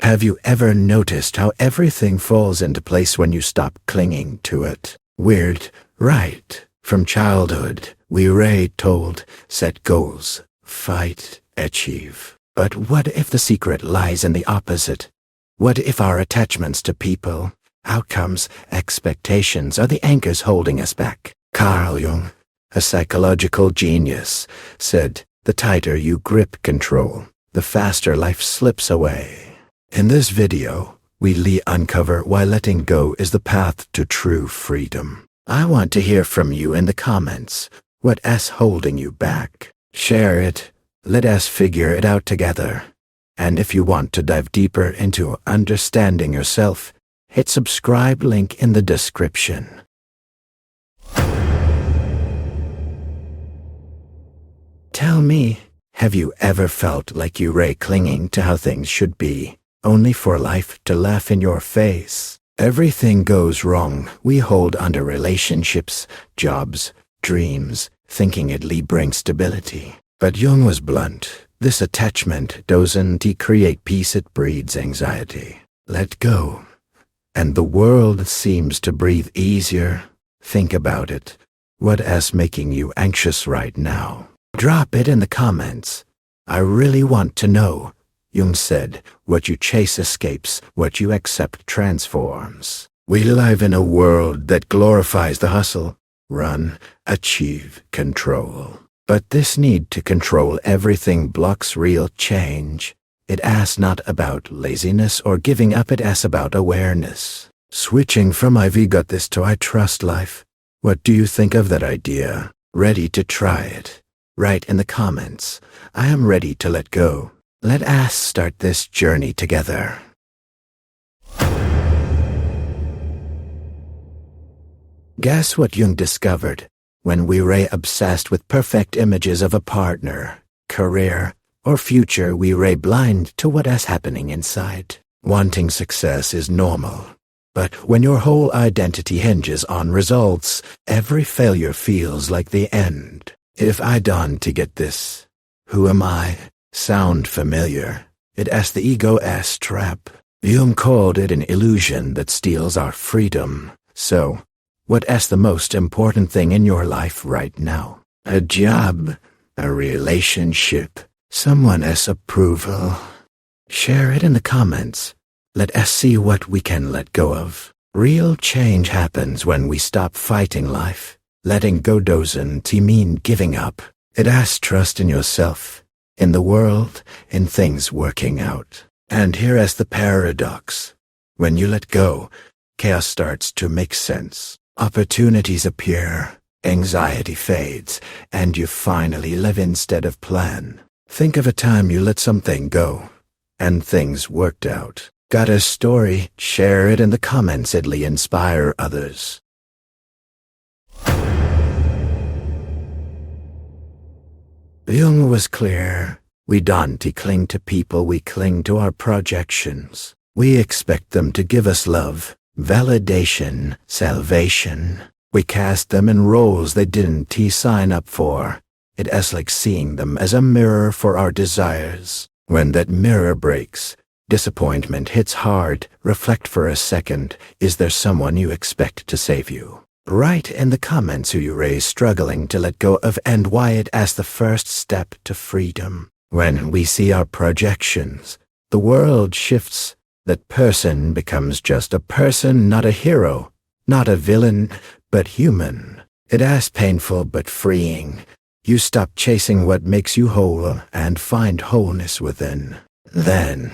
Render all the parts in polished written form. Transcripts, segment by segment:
Have you ever noticed how everything falls into place when you stop clinging to it? Weird, right? From childhood, we were told, set goals, fight, achieve. But what if the secret lies in the opposite? What if our attachments to people, outcomes, expectations are the anchors holding us back? Carl Jung, a psychological genius, said, the tighter you grip control, the faster life slips away. In this video, we uncover why letting go is the path to true freedom. I want to hear from you in the comments. What's holding you back? Share it. Let us figure it out together. And if you want to dive deeper into understanding yourself, hit subscribe link in the description. Tell me, have you ever felt like you were clinging to how things should be, only for life to laugh in your face? Everything goes wrong. We hold onto relationships, jobs, dreams, thinking it'll bring stability. But Jung was blunt. This attachment doesn't create peace, it breeds anxiety. Let go, and the world seems to breathe easier. Think about it. What's making you anxious right now? Drop it in the comments. I really want to know. Jung said, what you chase escapes, what you accept transforms. We live in a world that glorifies the hustle, run, achieve, control. But this need to control everything blocks real change. It's not about laziness or giving up, it's about awareness. Switching from I've got this to I trust life. What do you think of that idea? Ready to try it? Write in the comments. I am ready to let go. Let us start this journey together. Guess what Jung discovered? When we were obsessed with perfect images of a partner, career, or future, we were blind to what is happening inside. Wanting success is normal. But when your whole identity hinges on results, every failure feels like the end. If I don't get this, who am I? Sound familiar? It's the ego's trap. Jung called it an illusion that steals our freedom. So, what's the most important thing in your life right now? A job, a relationship, someone's approval. Share it in the comments. Let us see what we can let go of. Real change happens when we stop fighting life. Letting go doesn't mean giving up. It asks trust in yourself, in the world, in things working out. And here's the paradox. When you let go, chaos starts to make sense. Opportunities appear, anxiety fades, and you finally live instead of plan. Think of a time you let something go, and things worked out. Got a story? Share it in the comments, it'll inspire others. Jung was clear. We don't cling to people, we cling to our projections. We expect them to give us love, validation, salvation. We cast them in roles they didn't sign up for. It's like seeing them as a mirror for our desires. When that mirror breaks, disappointment hits hard. Reflect for a second. Is there someone you expect to save you? Write in the comments who you're struggling to let go of and why it's the first step to freedom. When we see our projections, the world shifts. That person becomes just a person, not a hero, not a villain, but human. It's painful but freeing. You stop chasing what makes you whole and find wholeness within. Then,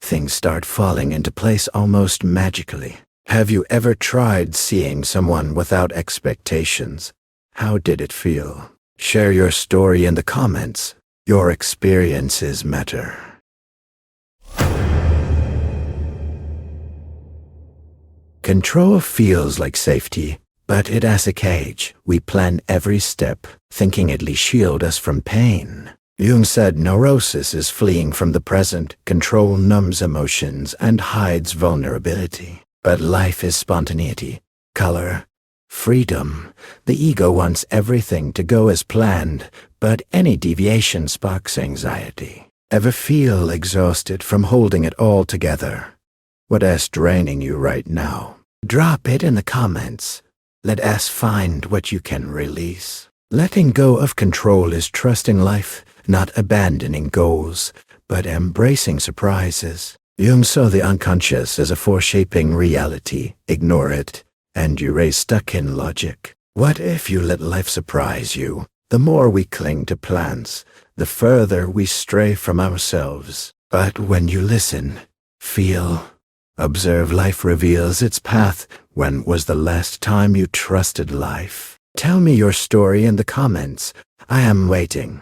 things start falling into place almost magically. Have you ever tried seeing someone without expectations? How did it feel? Share your story in the comments. Your experiences matter. Control feels like safety, but it's a cage. We plan every step, thinking it'll shield us from pain. Jung said neurosis is fleeing from the present. Control numbs emotions and hides vulnerability. But life is spontaneity, color, freedom. The ego wants everything to go as planned, but any deviation sparks anxiety. Ever feel exhausted from holding it all together? What is draining you right now? Drop it in the comments. Let us find what you can release. Letting go of control is trusting life, not abandoning goals, but embracing surprises. Jung saw the unconscious as a force shaping reality. Ignore it, and you stay stuck in logic. What if you let life surprise you? The more we cling to plans, the further we stray from ourselves. But when you listen, feel, observe, life reveals its path. When was the last time you trusted life? Tell me your story in the comments. I am waiting.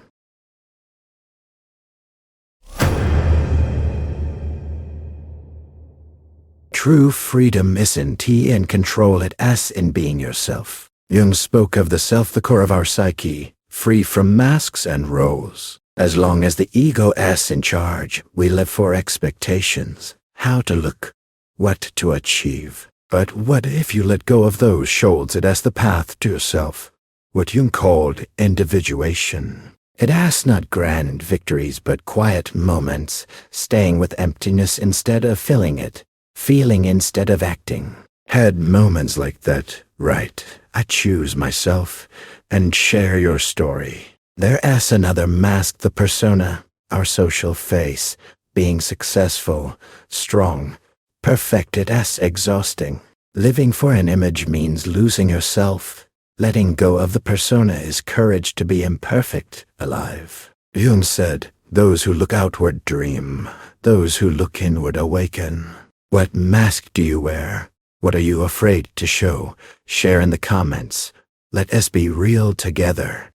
True freedom isn't in control, it's in being yourself. Jung spoke of the self, the core of our psyche, free from masks and roles. As long as the ego is in charge, we live for expectations, how to look, what to achieve. But what if you let go of those shoals? It is the path to yourself, what Jung called individuation. It has not grand victories but quiet moments, staying with emptiness instead of filling it, feeling instead of acting. Had moments like that, right? I choose myself, and share your story. There is another mask, the persona, our social face, being successful, strong, perfected as exhausting. Living for an image means losing yourself. Letting go of the persona is courage to be imperfect, alive. Jung said, those who look outward dream, those who look inward awaken. What mask do you wear? What are you afraid to show? Share in the comments. Let us be real together.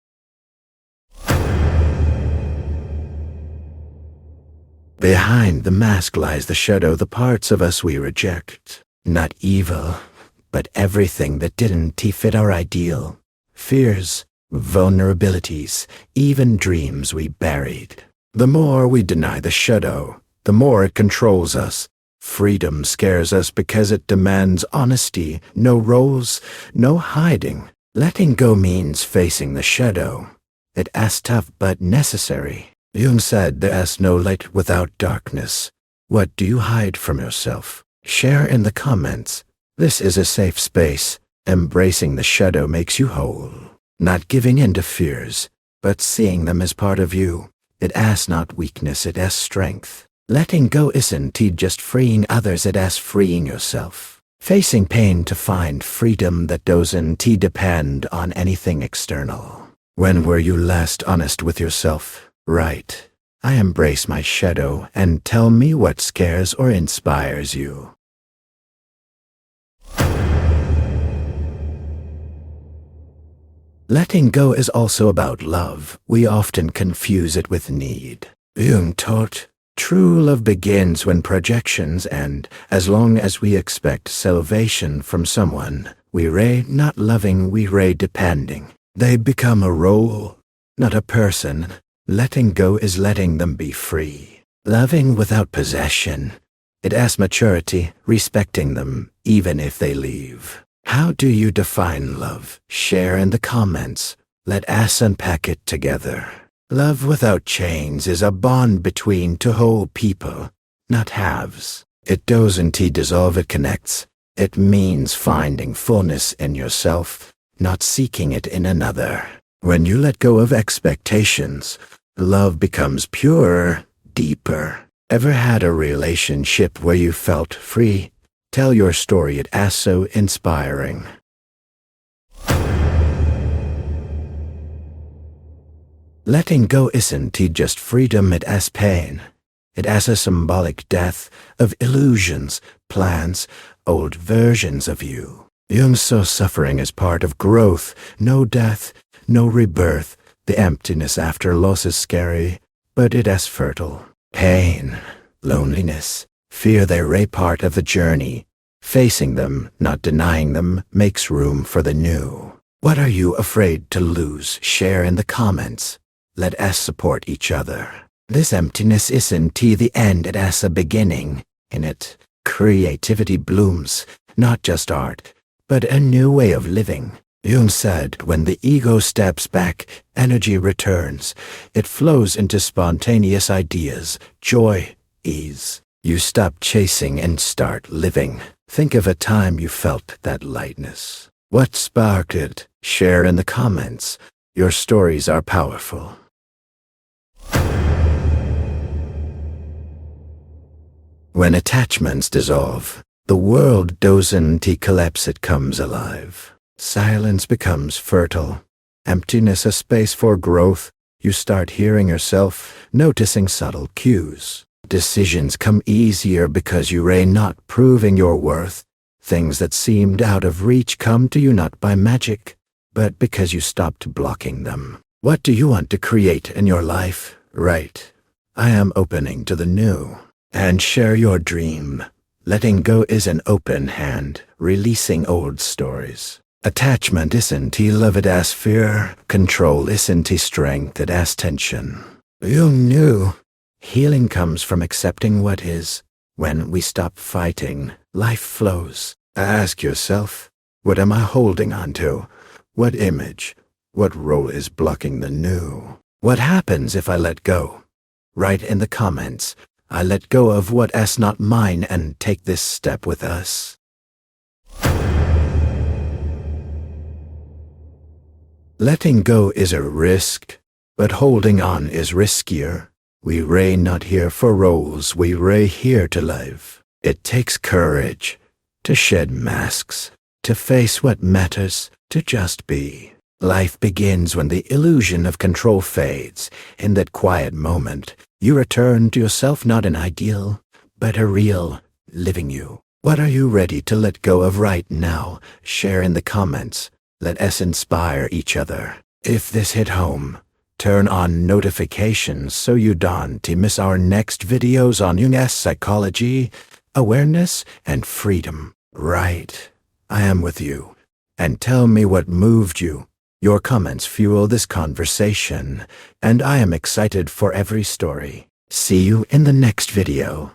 Behind the mask lies the shadow, the parts of us we reject. Not evil, but everything that didn't fit our ideal. Fears, vulnerabilities, even dreams we buried. The more we deny the shadow, the more it controls us. Freedom scares us because it demands honesty, no roles, no hiding. Letting go means facing the shadow. It is tough but necessary. Jung said there is no light without darkness. What do you hide from yourself? Share in the comments. This is a safe space. Embracing the shadow makes you whole. Not giving in to fears, but seeing them as part of you. It is not weakness, it is strength. Letting go isn't just freeing others, it is freeing yourself. Facing pain to find freedom that doesn't depend on anything external. When were you last honest with yourself? Right. I embrace my shadow, and tell me what scares or inspires you. Letting go is also about love. We often confuse it with need. Jung taught, true love begins when projections end. As long as we expect salvation from someone, we not loving, we depending. They become a role, not a person. Letting go is letting them be free. Loving without possession. It is maturity, respecting them, even if they leave. How do you define love? Share in the comments. Let us unpack it together. Love without chains is a bond between two whole people, not halves. It doesn't dissolve, it connects. It means finding fullness in yourself, not seeking it in another. When you let go of expectations, love becomes purer, deeper. Ever had a relationship where you felt free? Tell your story, it is so inspiring. Letting go isn't just freedom, it is pain. It is a symbolic death of illusions, plans, old versions of you. Jung saw suffering as part of growth. No death, no rebirth. The emptiness after loss is scary, but it is fertile. Pain, loneliness, fear, they're part of the journey. Facing them, not denying them, makes room for the new. What are you afraid to lose? Share in the comments. Let us support each other. This emptiness isn't the end, it is a beginning. In it, creativity blooms, not just art, but a new way of living. Jung said, when the ego steps back, energy returns. It flows into spontaneous ideas, joy, ease. You stop chasing and start living. Think of a time you felt that lightness. What sparked it? Share in the comments. Your stories are powerful. When attachments dissolve, the world doesn't collapse, it comes alive. Silence becomes fertile. Emptiness a space for growth. You start hearing yourself, noticing subtle cues. Decisions come easier because you are not proving your worth. Things that seemed out of reach come to you not by magic, but because you stopped blocking them. What do you want to create in your life? Right. I am opening to the new. And share your dream. Letting go is an open hand, releasing old stories. Attachment isn't love, it as fear. Control isn't strength, it as tension. Jung knew. Healing comes from accepting what is. When we stop fighting, life flows. Ask yourself, what am I holding on to? What image? What role is blocking the new? What happens if I let go? Write in the comments, I let go of what is not mine and take this step with us. Letting go is a risk, but holding on is riskier. We reign not here for roles, we reign here to live. It takes courage to shed masks, to face what matters, to just be. Life begins when the illusion of control fades. In that quiet moment, you return to yourself, not an ideal, but a real, living you. What are you ready to let go of right now? Share in the comments. Let us inspire each other. If this hit home, turn on notifications so you don't miss our next videos on Jung's psychology, awareness, and freedom. Right, I am with you. And tell me what moved you. Your comments fuel this conversation, and I am excited for every story. See you in the next video.